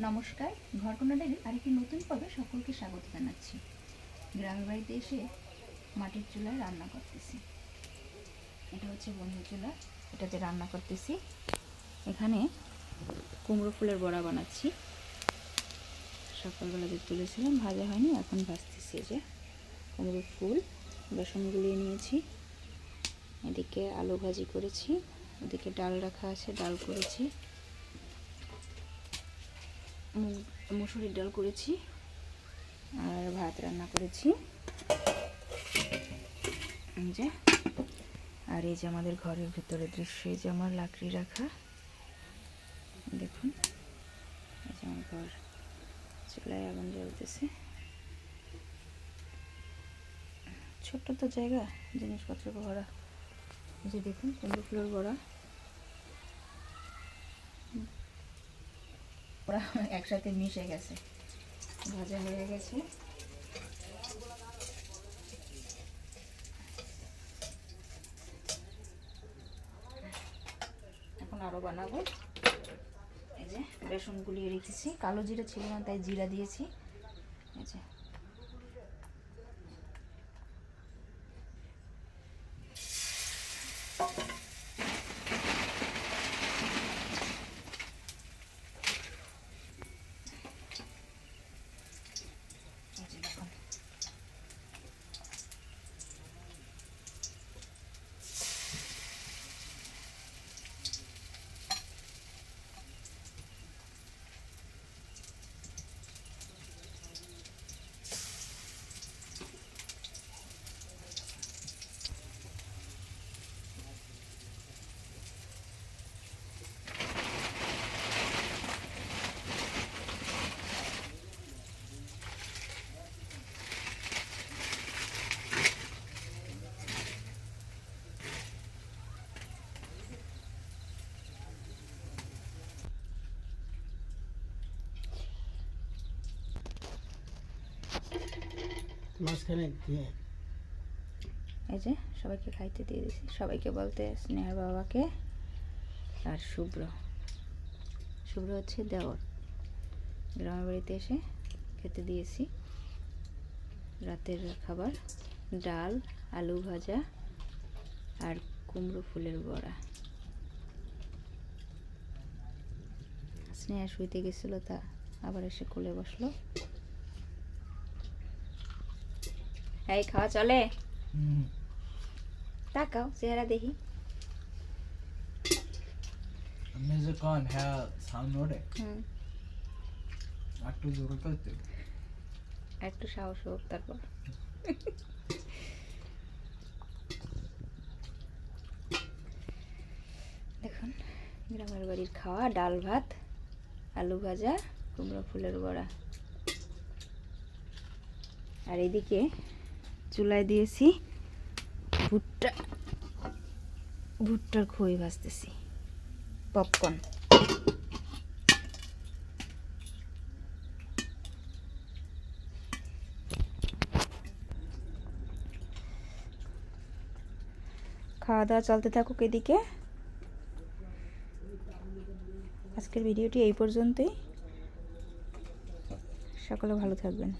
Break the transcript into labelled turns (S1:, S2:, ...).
S1: নমস্কার, ঘরকন্যা ডায়েরির আরেকটি নতুন পর্বে সকলকে স্বাগত জানাচ্ছি। গ্রামের বাড়িতে এসে মাটির চুলায় রান্না করতেছি। এটা হচ্ছে বন্ধুর চুলা, এটাতে রান্না করতেছি। এখানে কুমড়ো ফুলের বড়া বানাচ্ছি। সকালবেলা যে তুলেছিলাম, ভাজা হয়নি, এখন ভাজতেছি। এই যে কুমড়ো ফুল বেসন গুলিয়ে নিয়েছি। এদিকে আলু ভাজি করেছি, ওদিকে ডাল রাখা আছে, ডাল করেছি, মুসুরির ডাল করেছি, আর ভাত রান্না করেছি। এই যে, আর এই যে আমাদের ঘরের ভিতরে দৃশ্য, এই যে আমার লাকড়ি রাখা, দেখুন। এই যে আমার ঘর, চুলায় আগুন জ্বলতেছে। ছোট্ট তো জায়গা, জিনিসপত্র ভরা। এই যে দেখুন কুমড়ো ফুলের বড়া, ওরা একসাথে মিশে গেছে, ভাজা হয়ে গেছে। এখন আরো বানাবো। এই যে বেসন গুলিয়ে রেখেছি, কালো জিরা ছিল না তাই জিরা দিয়েছি। এই যে
S2: মাঝখানে দিয়ে
S1: এই যে সবাইকে খাইতে দিয়ে দিয়েছি। সবাইকে বলতে স্নেহার বাবাকে আর শুভ্র হচ্ছে দেওর। গ্রামের বাড়িতে এসে খেতে দিয়েছি। রাতের খাবার ডাল, আলু ভাজা আর কুমড়ো ফুলের বড়া। স্নেহা শুইতে গেছিল, তা আবার এসে কোলে বসলো। এই খাওয়া চলে? তাকাও, চেহারা দেখি।
S2: মিউজিক অন, হ্যাঁ সাউন্ড ওঠে। একটু জোরে করতে,
S1: একটু সাহস হোক তারপর। দেখুন গ্রামের বাড়ির খাওয়া, ডাল ভাত, আলু ভাজা, কুমড়ো ফুলের বড়া। আর এদিকে চুলায় দিয়েছি ভুট্টার খই ভাজতেছি, পপকর্ন। খাওয়া দাওয়া চলতে থাকুক এদিকে। আজকের ভিডিওটি এই পর্যন্তই। সকলে ভালো থাকবেন।